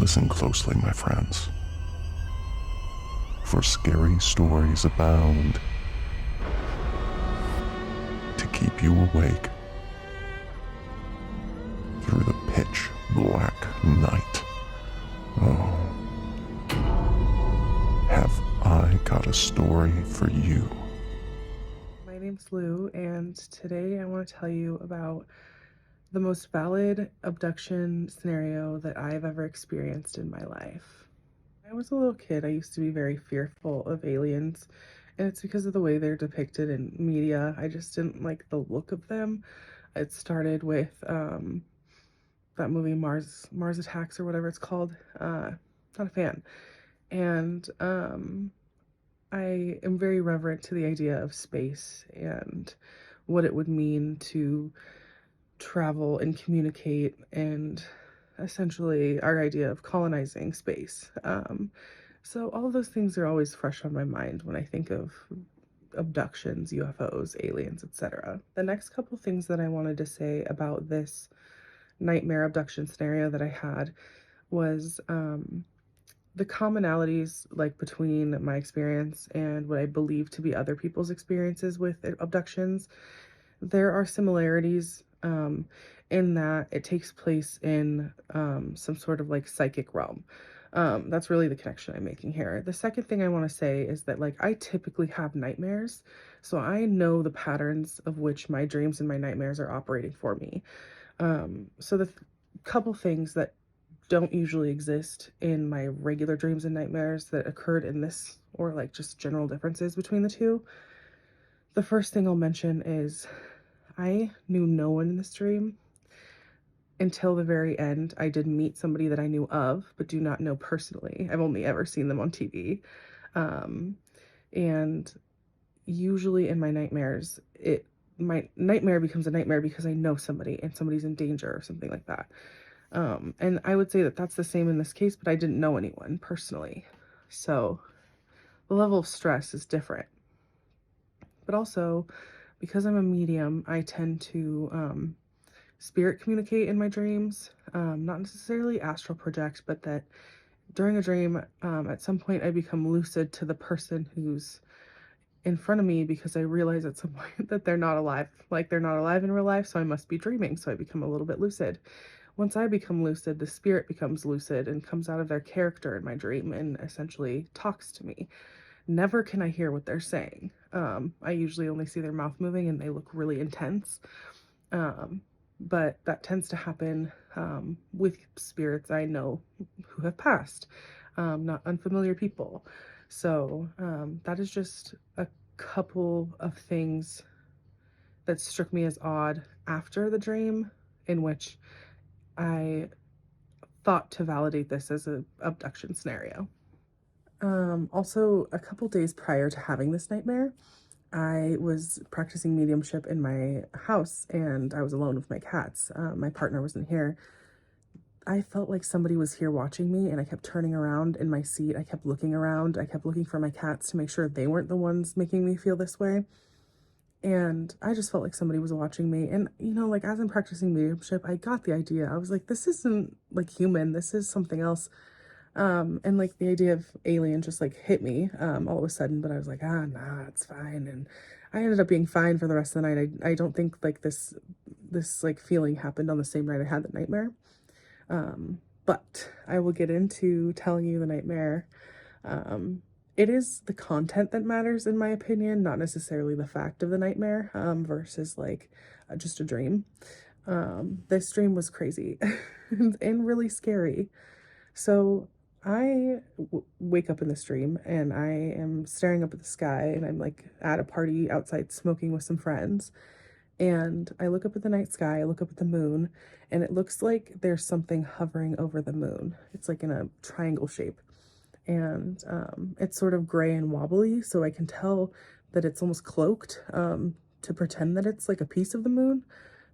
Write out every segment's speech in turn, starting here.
Listen closely, my friends, for scary stories abound to keep you awake through the pitch black night. Oh, have I got a story for you? My name's Lou, and today I want to tell you about the most valid abduction scenario that I've ever experienced in my life. When I was a little kid, I used to be very fearful of aliens, and it's because of the way they're depicted in media. I just didn't like the look of them. It started with that movie Mars Attacks or whatever it's called. Not a fan. And I am very reverent to the idea of space and what it would mean to travel and communicate, and essentially our idea of colonizing space. So all of those things are always fresh on my mind when I think of abductions, UFOs, aliens, etc. The next couple things that I wanted to say about this nightmare abduction scenario that I had was the commonalities like between my experience and what I believe to be other people's experiences with abductions. There are similarities in that it takes place in some sort of like psychic realm. That's really the connection I'm making here. The second thing I want to say is that like I typically have nightmares, so I know the patterns of which my dreams and my nightmares are operating for me. So the couple things that don't usually exist in my regular dreams and nightmares that occurred in this, or like just general differences between the two. The first thing I'll mention is I knew no one in this dream until the very end. I did meet somebody that I knew of, but do not know personally. I've only ever seen them on TV. Um, and usually in my nightmares, my nightmare becomes a nightmare because I know somebody and somebody's in danger or something like that. And I would say that that's the same in this case, but I didn't know anyone personally. So the level of stress is different. But also, because I'm a medium, I tend to spirit communicate in my dreams, not necessarily astral project, but that during a dream, at some point, I become lucid to the person who's in front of me because I realize at some point that they're not alive. Like they're not alive in real life, so I must be dreaming. So I become a little bit lucid. Once I become lucid, the spirit becomes lucid and comes out of their character in my dream and essentially talks to me. Never can I hear what they're saying. I usually only see their mouth moving and they look really intense. Um, but that tends to happen with spirits I know who have passed, not unfamiliar people. So that is just a couple of things that struck me as odd after the dream, in which I thought to validate this as an abduction scenario. Also, a couple days prior to having this nightmare, I was practicing mediumship in my house and I was alone with my cats. My partner wasn't here. I felt like somebody was here watching me, and I kept turning around in my seat. I kept looking around. I kept looking for my cats to make sure they weren't the ones making me feel this way. And I just felt like somebody was watching me. And, you know, like as I'm practicing mediumship, I got the idea. I was like, this isn't like human. This is something else. And like the idea of alien just like hit me all of a sudden, but I was like, nah, it's fine. And I ended up being fine for the rest of the night. I don't think like this like feeling happened on the same night I had the nightmare. But I will get into telling you the nightmare. It is the content that matters, in my opinion, not necessarily the fact of the nightmare, versus like just a dream. This dream was crazy and really scary. So wake up in this dream and I am staring up at the sky and I'm like at a party outside smoking with some friends. And I look up at the night sky, I look up at the moon, and it looks like there's something hovering over the moon. It's like in a triangle shape. And it's sort of gray and wobbly, so I can tell that it's almost cloaked to pretend that it's like a piece of the moon.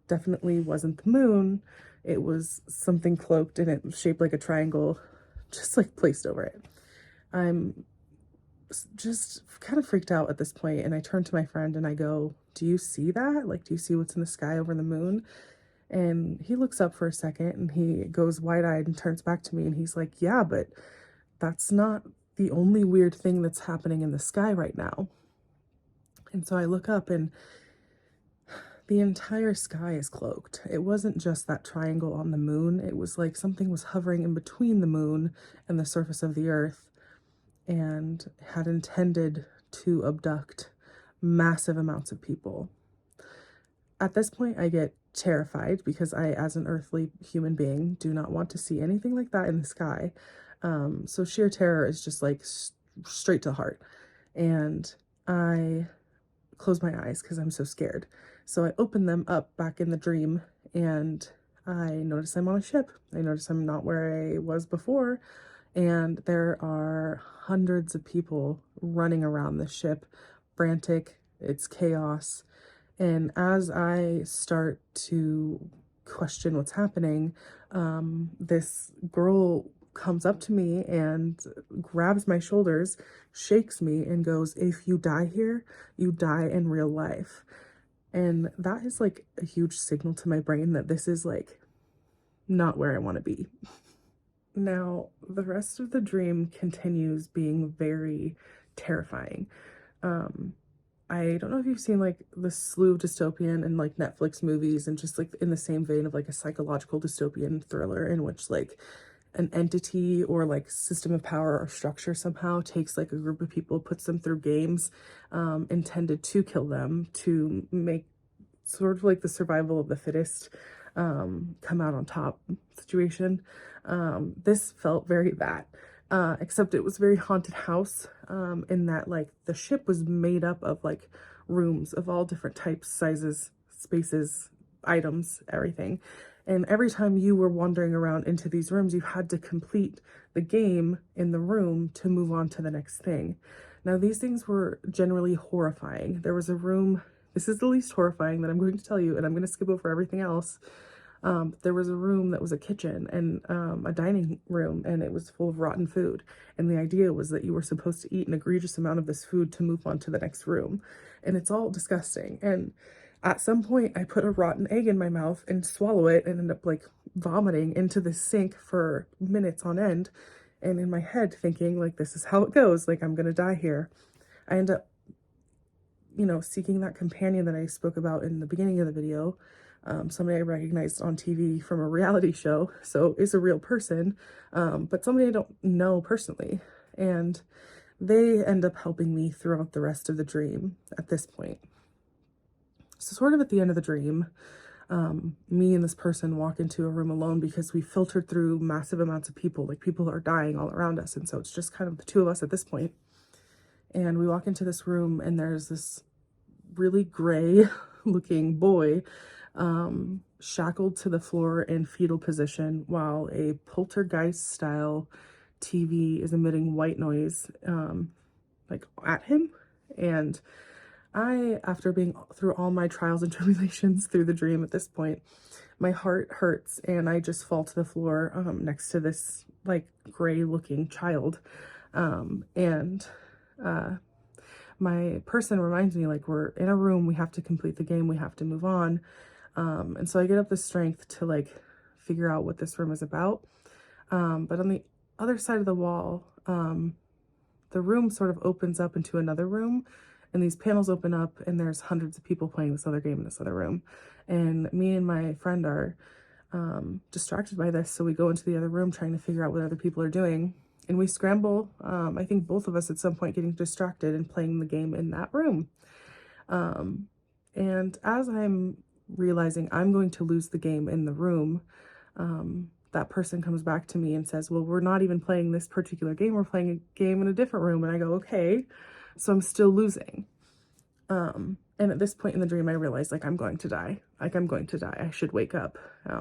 Definitely wasn't the moon. It was something cloaked and it was shaped like a triangle, just like placed over it. I'm just kind of freaked out at this point, and I turn to my friend and I go, do you see that? Like, do you see what's in the sky over the moon? And he looks up for a second and he goes wide-eyed and turns back to me and he's like, yeah, but that's not the only weird thing that's happening in the sky right now. And so I look up and the entire sky is cloaked. It wasn't just that triangle on the moon. It was like something was hovering in between the moon and the surface of the earth and had intended to abduct massive amounts of people. At this point, I get terrified because I, as an earthly human being, do not want to see anything like that in the sky. So sheer terror is just like straight to the heart. And I close my eyes because I'm so scared. So I open them up back in the dream and I notice I'm on a ship. I notice I'm not where I was before. And there are hundreds of people running around the ship, frantic. It's chaos. And as I start to question what's happening, this girl comes up to me and grabs my shoulders, shakes me, and goes, if you die here, you die in real life. And that is like a huge signal to my brain that this is like not where I want to be. Now, the rest of the dream continues being very terrifying. I don't know if you've seen like the slew of dystopian and like Netflix movies and just like in the same vein of like a psychological dystopian thriller in which like an entity or like system of power or structure somehow takes like a group of people, puts them through games intended to kill them to make sort of like the survival of the fittest come out on top situation. This felt very that. Except it was very haunted house in that like the ship was made up of like rooms of all different types, sizes, spaces, items, everything. And every time you were wandering around into these rooms, you had to complete the game in the room to move on to the next thing. Now, these things were generally horrifying. There was a room, this is the least horrifying that I'm going to tell you, and I'm going to skip over everything else. There was a room that was a kitchen and a dining room, and it was full of rotten food. And the idea was that you were supposed to eat an egregious amount of this food to move on to the next room. And it's all disgusting. And at some point, I put a rotten egg in my mouth and swallow it and end up like vomiting into the sink for minutes on end. And in my head, thinking like, this is how it goes. Like, I'm going to die here. I end up, seeking that companion that I spoke about in the beginning of the video. Somebody I recognized on TV from a reality show, so is a real person, but somebody I don't know personally. And they end up helping me throughout the rest of the dream at this point. So sort of at the end of the dream, me and this person walk into a room alone because we filtered through massive amounts of people, like people are dying all around us. And so it's just kind of the two of us at this point. And we walk into this room and there's this really gray looking boy shackled to the floor in fetal position while a poltergeist style TV is emitting white noise like at him. And I, after being through all my trials and tribulations through the dream at this point, my heart hurts and I just fall to the floor next to this like gray looking child. My person reminds me like we're in a room, we have to complete the game, we have to move on. And so I get up the strength to like figure out what this room is about. But on the other side of the wall, the room sort of opens up into another room and these panels open up and there's hundreds of people playing this other game in this other room. And me and my friend are distracted by this. So we go into the other room trying to figure out what other people are doing. And we scramble, I think both of us at some point getting distracted and playing the game in that room. And as I'm realizing I'm going to lose the game in the room, that person comes back to me and says, well, we're not even playing this particular game, we're playing a game in a different room. And I go, okay, so I'm still losing. And at this point in the dream, I realize like I'm going to die. Like I'm going to die. I should wake up.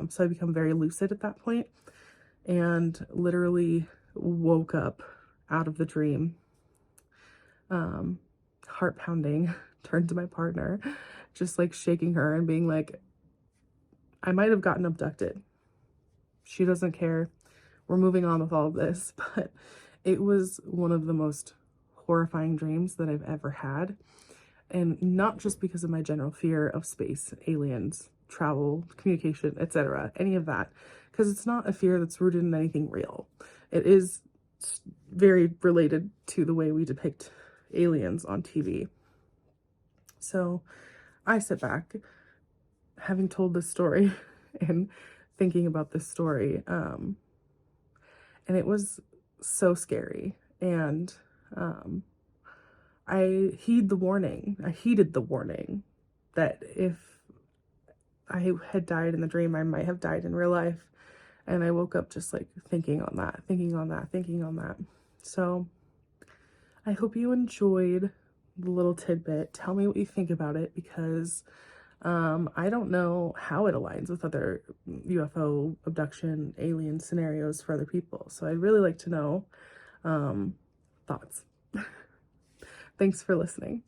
So I become very lucid at that point and literally woke up out of the dream, heart pounding, turned to my partner, just like shaking her and being like, I might have gotten abducted. She doesn't care. We're moving on with all of this. But it was one of the most horrifying dreams that I've ever had. And not just because of my general fear of space, aliens, travel, communication, etc., any of that, because it's not a fear that's rooted in anything real. It is very related to the way we depict aliens on TV. So I sit back, having told this story and thinking about this story, and it was so scary. And I heeded the warning that if I had died in the dream, I might have died in real life. And I woke up just like thinking on that. So I hope you enjoyed the little tidbit. Tell me what you think about it, because I don't know how it aligns with other UFO abduction alien scenarios for other people. So I'd really like to know thoughts. Thanks for listening.